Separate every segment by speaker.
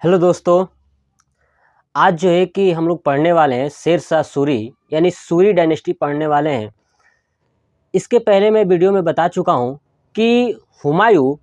Speaker 1: Hello दोस्तों। आज जो है कि हम लोग पढ़ने वाले हैं शेर शाह सूरी यानी सूरी डायनेस्टी पढ़ने वाले हैं। इसके पहले मैं वीडियो में बता चुका हूं कि हुमायूं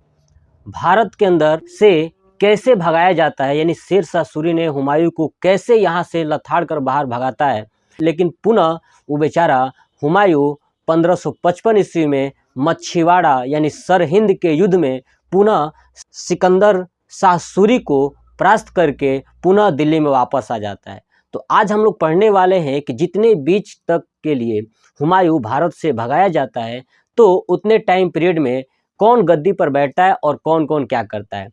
Speaker 1: भारत के अंदर से कैसे भगाया जाता है, यानी शेर शाह सूरी ने हुमायूं को कैसे यहाँ से लथाड़ कर बाहर भगाता है। लेकिन पुनः वो बेचारा हुमायूं 1555 ईस्वी में मछीवाड़ा यानी सरहिंद के युद्ध में पुनः सिकंदर शाह सूरी को परास्त करके पुनः दिल्ली में वापस आ जाता है। तो आज हम लोग पढ़ने वाले हैं कि जितने बीच तक के लिए हुमायूं भारत से भगाया जाता है, तो उतने टाइम पीरियड में कौन गद्दी पर बैठता है और कौन कौन क्या करता है।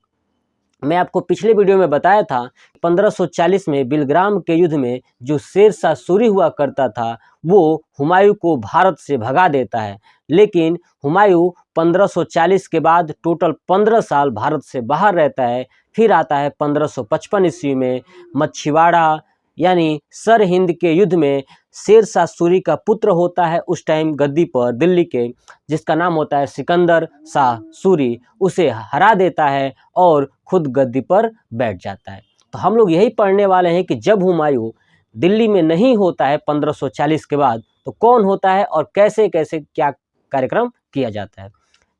Speaker 1: मैं आपको पिछले वीडियो में बताया था 1540 में बिलग्राम के युद्ध में जो शेर शाह सूरी हुआ करता था वो हुमायूं को भारत से भगा देता है। लेकिन हुमायूं 1540 के बाद टोटल 15 साल भारत से बाहर रहता है। फिर आता है 1555 ईस्वी में मछीवाड़ा यानी सरहिंद के युद्ध में शेर शाह सूरी का पुत्र होता है उस टाइम गद्दी पर दिल्ली के, जिसका नाम होता है सिकंदर शाह सूरी। उसे हरा देता है और खुद गद्दी पर बैठ जाता है। तो हम लोग यही पढ़ने वाले हैं कि जब हुमायूं दिल्ली में नहीं होता है 1540 के बाद, तो कौन होता है और कैसे कैसे क्या कार्यक्रम किया जाता है।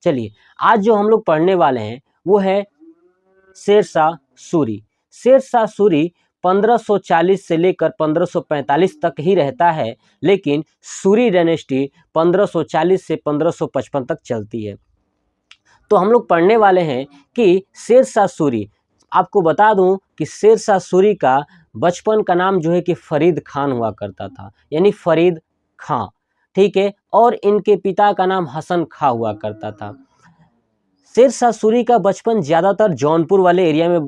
Speaker 1: चलिए, आज जो हम लोग पढ़ने वाले हैं वो है शेर शाह सूरी। शेर शाह सूरी 1540 से लेकर 1545 तक ही रहता है, लेकिन सूरी डायनेस्टी 1540 से 1555 तक चलती है। तो हम लोग पढ़ने वाले हैं कि शेर शाह सूरी, आपको बता दूं कि शेर शाह सूरी का बचपन का नाम जो है कि फरीद खान हुआ करता था, यानी फरीद खां, ठीक है। और इनके पिता का नाम हसन खां हुआ करता था। शेर शाह सूरी का बचपन ज़्यादातर जौनपुर वाले एरिया में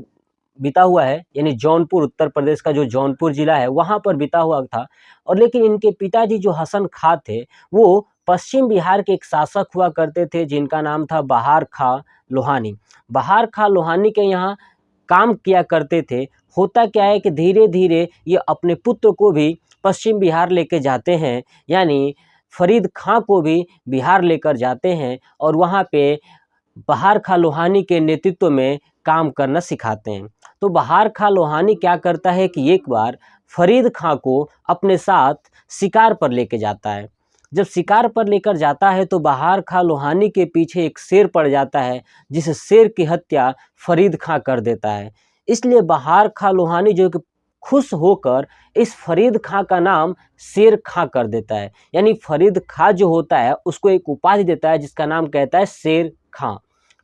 Speaker 1: बीता हुआ है, यानी जौनपुर, उत्तर प्रदेश का जो जौनपुर जिला है वहाँ पर बीता हुआ था। और लेकिन इनके पिताजी जो हसन खां थे वो पश्चिम बिहार के एक शासक हुआ करते थे जिनका नाम था बहार खां लोहानी। बहार खां लोहानी के यहाँ काम किया करते थे। होता क्या है कि धीरे धीरे ये अपने पुत्र को भी पश्चिम बिहार लेके जाते हैं, यानी फरीद खां को भी बिहार लेकर जाते हैं और वहाँ पे बहार खां लोहानी के नेतृत्व में काम करना सिखाते हैं। तो बहार खां लोहानी क्या करता है कि एक बार फरीद खां को अपने साथ शिकार पर लेके जाता है। जब शिकार पर लेकर जाता है तो बहार खां लोहानी के पीछे एक शेर पड़ जाता है, जिस शेर की हत्या फरीद खां कर देता है। इसलिए बहार खां लोहानी जो कि खुश होकर इस फरीद खां का नाम शेर खां कर देता है, यानी फरीद खां जो होता है उसको एक उपाधि देता है जिसका नाम कहता है शेर खां,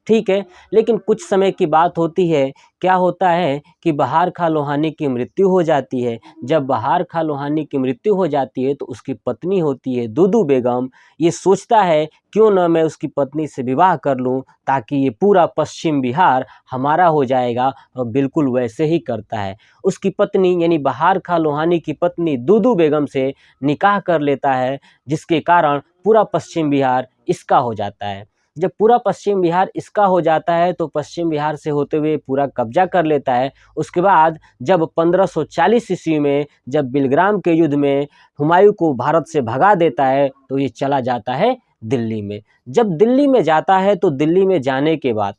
Speaker 1: ठीक है। लेकिन कुछ समय की बात होती है, क्या होता है कि बहार खां लोहानी की मृत्यु हो जाती है। जब बहार खां लोहानी की मृत्यु हो जाती है तो उसकी पत्नी होती है दुदू बेगम। ये सोचता है क्यों न मैं उसकी पत्नी से विवाह कर लूं ताकि ये पूरा पश्चिम बिहार हमारा हो जाएगा, और बिल्कुल वैसे ही करता है। उसकी पत्नी यानी बहार खां लोहानी की पत्नी दुदू बेगम से निकाह कर लेता है, जिसके कारण पूरा पश्चिम बिहार इसका हो जाता है। जब पूरा पश्चिम बिहार इसका हो जाता है तो पश्चिम बिहार से होते हुए पूरा कब्जा कर लेता है। उसके बाद जब 1540 ईस्वी में जब बिलग्राम के युद्ध में हुमायूं को भारत से भगा देता है तो ये चला जाता है दिल्ली में। जब दिल्ली में जाता है तो दिल्ली में जाने के बाद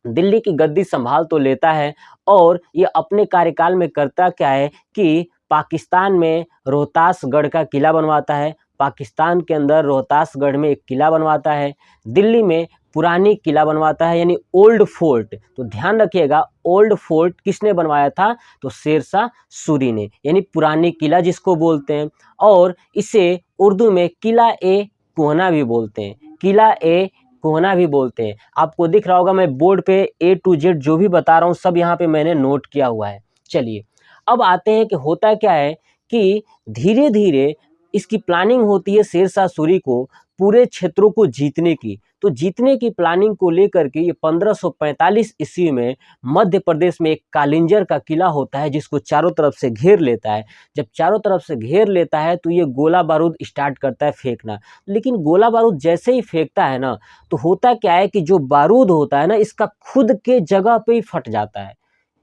Speaker 1: दिल्ली की गद्दी संभाल तो लेता है, और ये अपने कार्यकाल में करता क्या है कि पाकिस्तान में रोहतासगढ़ का किला बनवाता है। पाकिस्तान के अंदर रोहतासगढ़ में एक किला बनवाता है। दिल्ली में पुरानी किला बनवाता है, यानी ओल्ड फोर्ट। तो ध्यान रखिएगा, ओल्ड फोर्ट किसने बनवाया था? तो शेर शाह सूरी ने, यानी पुरानी किला जिसको बोलते हैं। और इसे उर्दू में किला ए कोहना भी बोलते हैं, किला ए कोहना भी बोलते हैं। आपको दिख रहा होगा मैं बोर्ड पे A to Z जो भी बता रहा हूँ सब यहाँ पे मैंने नोट किया हुआ है। चलिए, अब आते हैं कि होता क्या है कि धीरे धीरे इसकी प्लानिंग होती है शेर शाह सूरी को पूरे क्षेत्रों को जीतने की। तो जीतने की प्लानिंग को लेकर के ये 1545 ईस्वी में मध्य प्रदेश में एक कालिंजर का किला होता है जिसको चारों तरफ से घेर लेता है। जब चारों तरफ से घेर लेता है तो ये गोला बारूद स्टार्ट करता है फेंकना। लेकिन गोला बारूद जैसे ही फेंकता है ना, तो होता क्या है कि जो बारूद होता है ना इसका खुद के जगह पे ही फट जाता है।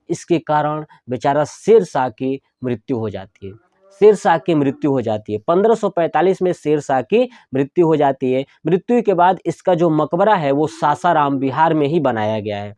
Speaker 1: इसके कारण बेचारा शेर शाह की मृत्यु हो जाती है। शेर शाह की मृत्यु हो जाती है 1545 में शेर शाह की मृत्यु हो जाती है। मृत्यु के बाद इसका जो मकबरा है वो सासाराम बिहार में ही बनाया गया है।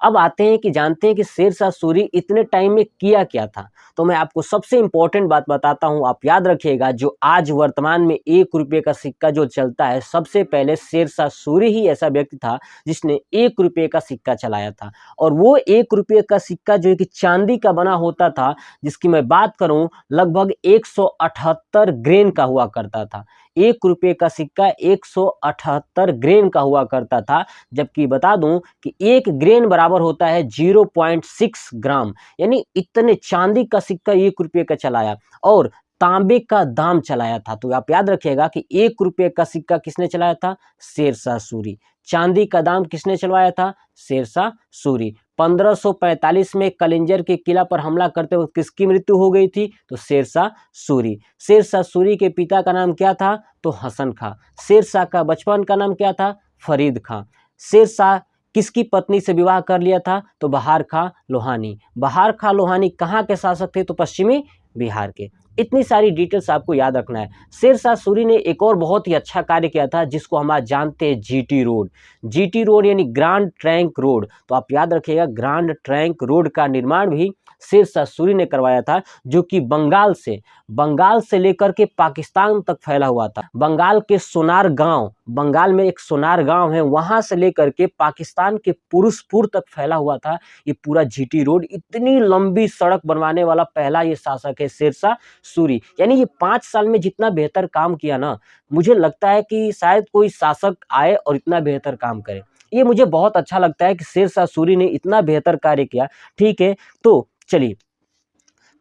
Speaker 1: अब आते हैं कि जानते हैं कि शेरशाह सूरी इतने टाइम में किया क्या था। तो मैं आपको सबसे इम्पोर्टेंट बात बताता हूँ, आप याद रखिएगा। जो आज वर्तमान में 1 रुपये का सिक्का जो चलता है, सबसे पहले शेरशाह सूरी ही ऐसा व्यक्ति था जिसने 1 रुपये का सिक्का चलाया था। और वो 1 रुपये का सिक्का जो है कि चांदी का बना होता था, जिसकी मैं बात करूं लगभग 178 ग्रेन का हुआ करता था। 1 रुपये का सिक्का 178 ग्रेन का हुआ करता था, जबकि बता दूं कि 1 ग्रेन बराबर होता है 0.6 ग्राम। यानी इतने चांदी का सिक्का 1 रुपये का चलाया और तांबे का दाम चलाया था। तो आप याद रखिएगा कि 1 रुपये का सिक्का किसने चलाया था? शेरशाह सूरी। चांदी का दाम किसने चलवाया था? शेरशाह सूरी। 1545 में कलिंजर के किला पर हमला करते हुए किसकी मृत्यु हो गई थी? तो शेरशाह सूरी। शेरशाह सूरी के पिता का नाम क्या था? तो हसन खां। शेरशाह का बचपन का नाम क्या था? फरीद खां। शेरशाह किसकी पत्नी से विवाह कर लिया था? तो बहार खां लोहानी। बहार खां लोहानी कहाँ के शासक थे? तो पश्चिमी बिहार के। इतनी सारी डिटेल्स आपको याद रखना है। शेरशाह सूरी ने एक और बहुत ही अच्छा कार्य किया था, जिसको हम आज जानते हैं जीटी रोड। जीटी रोड यानी ग्रांड ट्रंक रोड। तो आप याद रखिएगा, ग्रांड ट्रंक रोड का निर्माण भी शेरशाह सूरी ने करवाया था, जो कि बंगाल से लेकर के पाकिस्तान तक फैला हुआ था। बंगाल के सोनार गांव, बंगाल में एक सोनार गांव है, वहां से लेकर के पाकिस्तान के पुरुषपुर तक फैला हुआ था ये पूरा जीटी रोड। इतनी लंबी सड़क बनवाने वाला पहला ये शासक है शेरशाह सूरी। यानी ये 5 साल में जितना बेहतर काम किया ना, मुझे लगता है कि शायद कोई शासक आए और इतना बेहतर काम करे। ये मुझे बहुत अच्छा लगता है कि शेरशाह सूरी ने इतना बेहतर कार्य किया। ठीक है, तो चलिए,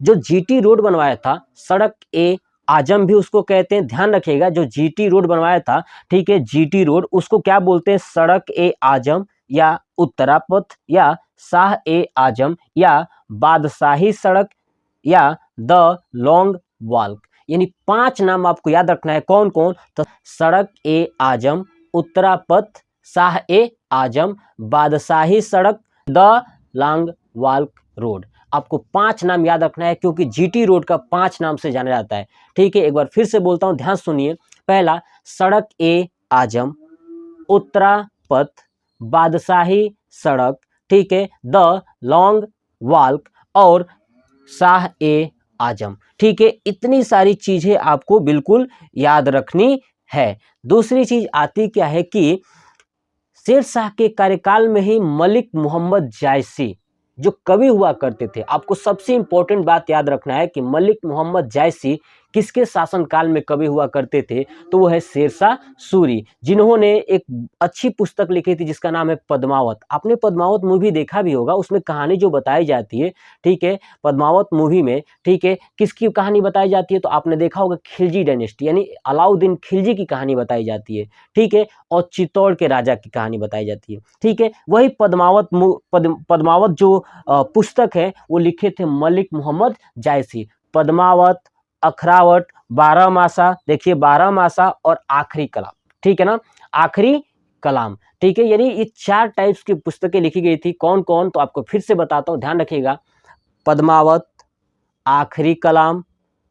Speaker 1: जो जीटी रोड बनवाया था, सड़क ए आजम भी उसको कहते हैं, ध्यान रखिएगा। जो जीटी रोड बनवाया था, ठीक है, जीटी रोड, उसको क्या बोलते हैं? सड़क ए आजम या उत्तरापथ या शाह ए आजम या बादशाही सड़क या द लॉन्ग वॉल्क। यानी 5 नाम आपको याद रखना है। कौन कौन? तो सड़क ए आजम, उत्तरापथ, शाह ए आजम, बादशाही सड़क, द लॉन्ग वॉल्क रोड। आपको 5 नाम याद रखना है, क्योंकि जीटी रोड का 5 नाम से जाना जाता है। ठीक है, एक बार फिर से बोलता हूं, ध्यान सुनिए। पहला सड़क ए आजम, उत्तरापथ, बादशाही सड़क, ठीक है, द लॉन्ग वॉल्क और शाह ए आजम। ठीक है, इतनी सारी चीजें आपको बिल्कुल याद रखनी है। दूसरी चीज आती क्या है कि शेरशाह के कार्यकाल में ही मलिक मोहम्मद जायसी जो कवि हुआ करते थे, आपको सबसे इंपॉर्टेंट बात याद रखना है कि मलिक मोहम्मद जायसी किसके शासनकाल में कवि हुआ करते थे? तो वो है शेरशाह सूरी, जिन्होंने एक अच्छी पुस्तक लिखी थी जिसका नाम है पद्मावत। आपने पद्मावत मूवी देखा भी होगा, उसमें कहानी जो बताई जाती है, ठीक है, पद्मावत मूवी में, ठीक है, किसकी कहानी बताई जाती है? तो आपने देखा होगा खिलजी डायनेस्टी यानी अलाउद्दीन खिलजी की कहानी बताई जाती है। ठीक है, और चित्तौड़ के राजा की कहानी बताई जाती है। ठीक है, वही पद्मावत जो पुस्तक है वो लिखे थे मलिक मोहम्मद जायसी। पद्मावत, अखरावट, बारहमासा, देखिए बारहमासा और आखिरी कलाम। ठीक है ना, आखिरी कलाम। ठीक है, यानी ये 4 टाइप्स की पुस्तकें लिखी गई थी। कौन कौन? तो आपको फिर से बताता हूं, ध्यान रखिएगा। पद्मावत, आखिरी कलाम,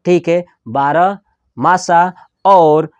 Speaker 1: ठीक है, बारहमासा और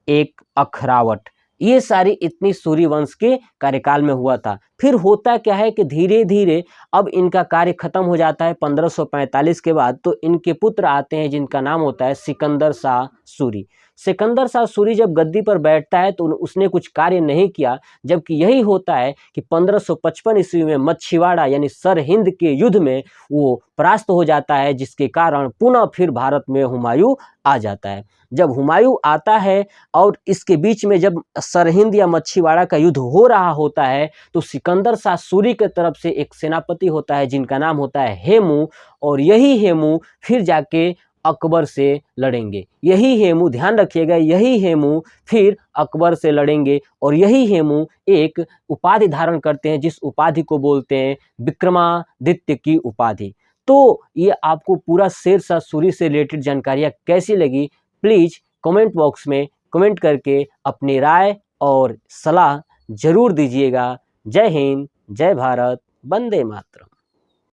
Speaker 1: एक अखरावट। ये सारी इतनी सूर्य वंश के कार्यकाल में हुआ था। फिर होता क्या है कि धीरे धीरे अब इनका कार्य खत्म हो जाता है 1545 के बाद। तो इनके पुत्र आते हैं जिनका नाम होता है सिकंदर शाह सूरी। सिकंदर शाह सूरी जब गद्दी पर बैठता है तो उसने कुछ कार्य नहीं किया, जबकि यही होता है कि 1555 ईस्वी में मच्छीवाड़ा यानी सरहिंद के युद्ध में वो परास्त हो जाता है, जिसके कारण पुनः फिर भारत में हुमायूं आ जाता है। जब हुमायूं आता है और इसके बीच में जब सरहिंद या मच्छीवाड़ा का युद्ध हो रहा होता है, तो सिकंदर शाह सूरी की तरफ से एक सेनापति होता है जिनका नाम होता है हेमू, और यही हेमू फिर जाके अकबर से लड़ेंगे। यही हेमू, ध्यान रखिएगा, यही हेमू फिर अकबर से लड़ेंगे और यही हेमू एक उपाधि धारण करते हैं, जिस उपाधि को बोलते हैं विक्रमादित्य की उपाधि। तो ये आपको पूरा शेरशाह सूरी से रिलेटेड जानकारियाँ कैसी लगी, प्लीज़ कमेंट बॉक्स में कमेंट करके अपनी राय और सलाह जरूर दीजिएगा। जय हिंद, जय भारत, वंदे मातरम।